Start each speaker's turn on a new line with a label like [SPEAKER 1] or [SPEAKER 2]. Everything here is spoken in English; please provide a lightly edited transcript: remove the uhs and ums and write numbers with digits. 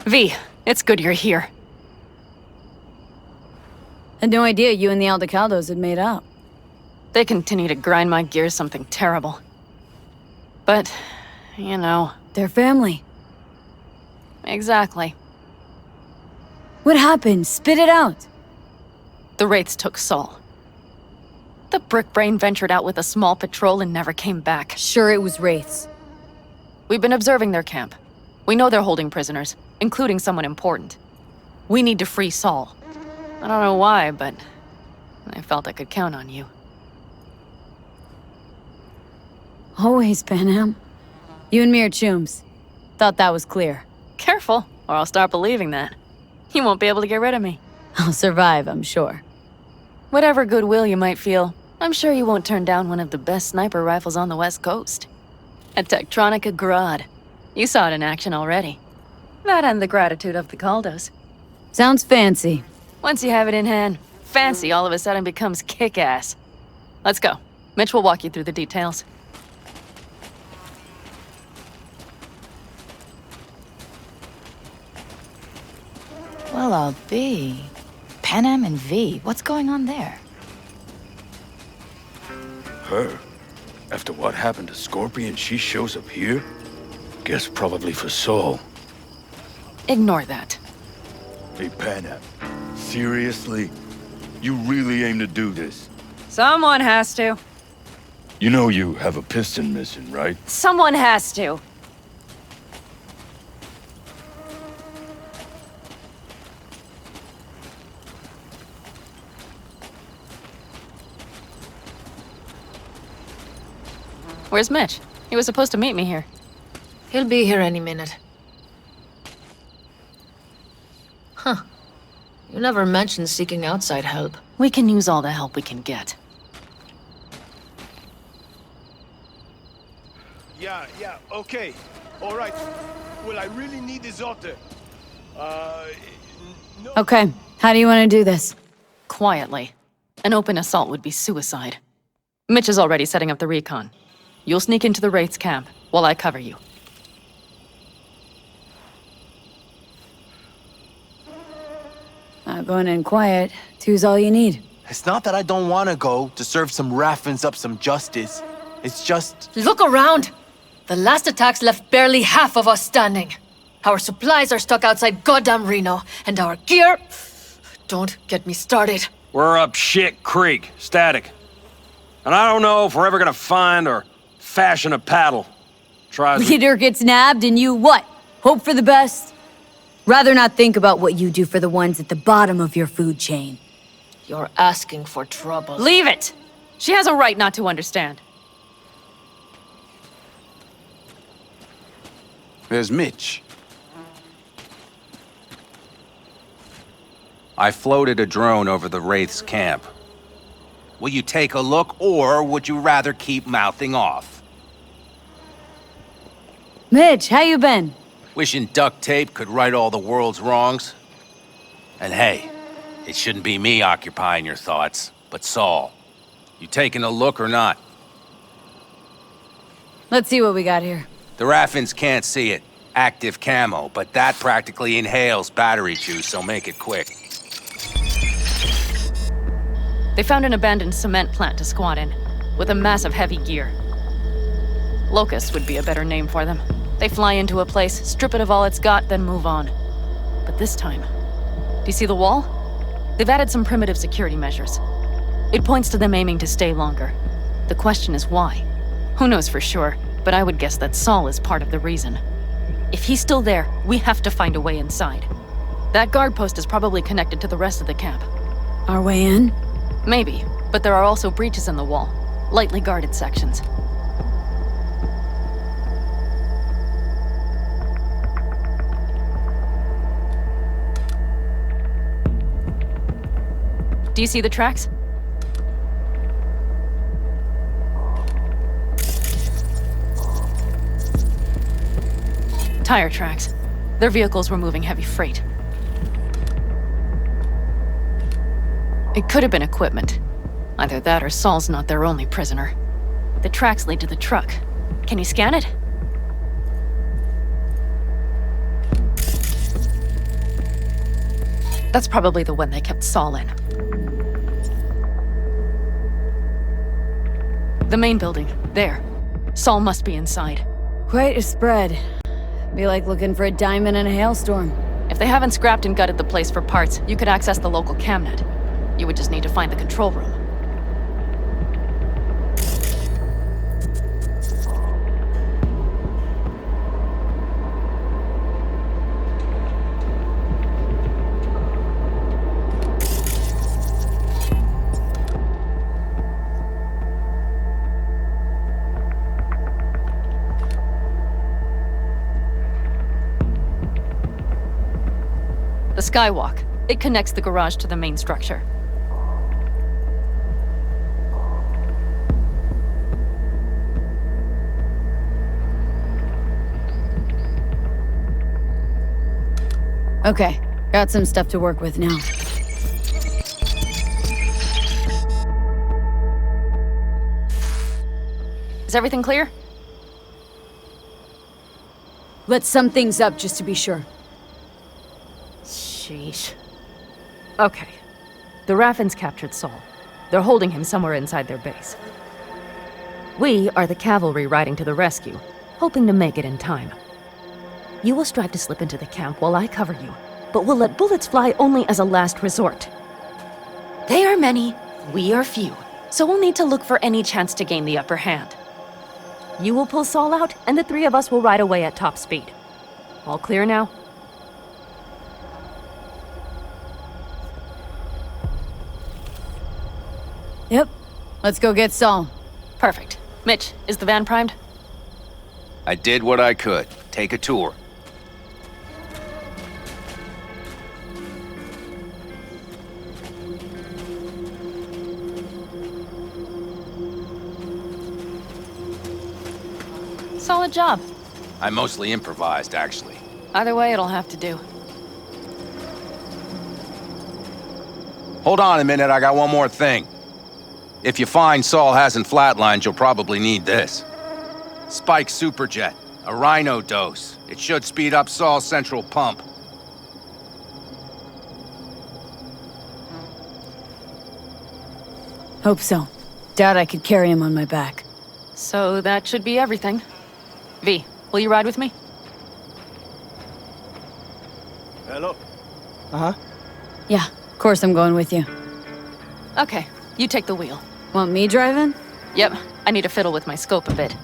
[SPEAKER 1] V, it's good you're here.
[SPEAKER 2] Had no idea you and the Aldecaldos had made up.
[SPEAKER 1] They continue to grind my gears something terrible. But, you know...
[SPEAKER 2] They're family.
[SPEAKER 1] Exactly.
[SPEAKER 2] What happened? Spit it out.
[SPEAKER 1] The Wraiths took Saul. The Brickbrain ventured out with a small patrol and never came back.
[SPEAKER 2] Sure, it was Wraiths.
[SPEAKER 1] We've been observing their camp. We know they're holding prisoners, including someone important. We need to free Saul. I don't know why, but I felt I could count on you.
[SPEAKER 2] Always, Panam. You and me are chums. Thought that was clear.
[SPEAKER 1] Careful, or I'll start believing that. You won't be able to get rid of me.
[SPEAKER 2] I'll survive, I'm sure.
[SPEAKER 1] Whatever goodwill you might feel, I'm sure you won't turn down one of the best sniper rifles on the West Coast. A Tektronica Grad. You saw it in action already. That and the gratitude of the Caldos.
[SPEAKER 2] Sounds fancy.
[SPEAKER 1] Once you have it in hand, fancy all of a sudden becomes kick-ass. Let's go. Mitch will walk you through the details.
[SPEAKER 3] Well, I'll be. Panam and V, what's going on there?
[SPEAKER 4] Her? After what happened to Scorpion, she shows up here? Guess probably for Saul.
[SPEAKER 1] Ignore that.
[SPEAKER 4] Hey, Panam. Seriously? You really aim to do this?
[SPEAKER 1] Someone has to.
[SPEAKER 4] You know you have a piston missing, right?
[SPEAKER 1] Someone has to. Where's Mitch? He was supposed to meet me here.
[SPEAKER 5] He'll be here any minute. Huh. You never mentioned seeking outside help.
[SPEAKER 1] We can use all the help we can get.
[SPEAKER 6] Yeah, okay. All right. Well, I really need his order. No.
[SPEAKER 2] Okay, how do you want to do this?
[SPEAKER 1] Quietly. An open assault would be suicide. Mitch is already setting up the recon. You'll sneak into the Wraith's camp, while I cover you.
[SPEAKER 2] Going in quiet. Two's all you need.
[SPEAKER 7] It's not that I don't want to go to serve some Raffins up some justice. It's just...
[SPEAKER 5] Look around! The last attacks left barely half of us standing. Our supplies are stuck outside goddamn Reno, and our gear... Don't get me started.
[SPEAKER 8] We're up shit creek, static. And I don't know if we're ever gonna find or fashion a paddle.
[SPEAKER 2] Leader gets nabbed and you what? Hope for the best? Rather not think about what you do for the ones at the bottom of your food chain.
[SPEAKER 5] You're asking for trouble.
[SPEAKER 1] Leave it! She has a right not to understand.
[SPEAKER 7] There's Mitch.
[SPEAKER 9] I floated a drone over the Wraith's camp. Will you take a look, or would you rather keep mouthing off?
[SPEAKER 2] Mitch, how you been?
[SPEAKER 9] Wishing duct tape could right all the world's wrongs? And hey, it shouldn't be me occupying your thoughts, but Saul. You taking a look or not?
[SPEAKER 2] Let's see what we got here.
[SPEAKER 9] The Raffins can't see it. Active camo, but that practically inhales battery juice, so make it quick.
[SPEAKER 1] They found an abandoned cement plant to squat in, with a massive heavy gear. Locusts would be a better name for them. They fly into a place, strip it of all it's got, then move on. But this time, do you see the wall? They've added some primitive security measures. It points to them aiming to stay longer. The question is why? Who knows for sure, but I would guess that Saul is part of the reason. If he's still there, we have to find a way inside. That guard post is probably connected to the rest of the camp.
[SPEAKER 2] Our way in?
[SPEAKER 1] Maybe, but there are also breaches in the wall. Lightly guarded sections. Do you see the tracks? Tire tracks. Their vehicles were moving heavy freight. It could have been equipment. Either that or Saul's not their only prisoner. The tracks lead to the truck. Can you scan it? That's probably the one they kept Saul in. The main building. There. Saul must be inside.
[SPEAKER 2] Quite a spread. Be like looking for a diamond in a hailstorm.
[SPEAKER 1] If they haven't scrapped and gutted the place for parts, you could access the local camnet. You would just need to find the control room. The skywalk. It connects the garage to the main structure.
[SPEAKER 2] Okay, got some stuff to work with now.
[SPEAKER 1] Is everything clear?
[SPEAKER 2] Let's sum things up just to be sure.
[SPEAKER 1] Sheesh. Okay. The Raffens captured Saul. They're holding him somewhere inside their base. We are the cavalry riding to the rescue, hoping to make it in time. You will strive to slip into the camp while I cover you, but we'll let bullets fly only as a last resort. They are many, we are few, so we'll need to look for any chance to gain the upper hand. You will pull Saul out, and the three of us will ride away at top speed. All clear now?
[SPEAKER 2] Yep. Let's go get Saul.
[SPEAKER 1] Perfect. Mitch, is the van primed?
[SPEAKER 9] I did what I could. Take a tour.
[SPEAKER 1] Solid job.
[SPEAKER 9] I mostly improvised, actually.
[SPEAKER 1] Either way, it'll have to do.
[SPEAKER 9] Hold on a minute, I got one more thing. If you find Saul hasn't flatlined, you'll probably need this. Spike Superjet, a Rhino dose. It should speed up Saul's central pump.
[SPEAKER 2] Hope so. Doubt I could carry him on my back.
[SPEAKER 1] So that should be everything. V, will you ride with me?
[SPEAKER 6] Hello?
[SPEAKER 2] Yeah, of course I'm going with you.
[SPEAKER 1] Okay, you take the wheel.
[SPEAKER 2] Want me driving?
[SPEAKER 1] Yep, I need to fiddle with my scope a bit.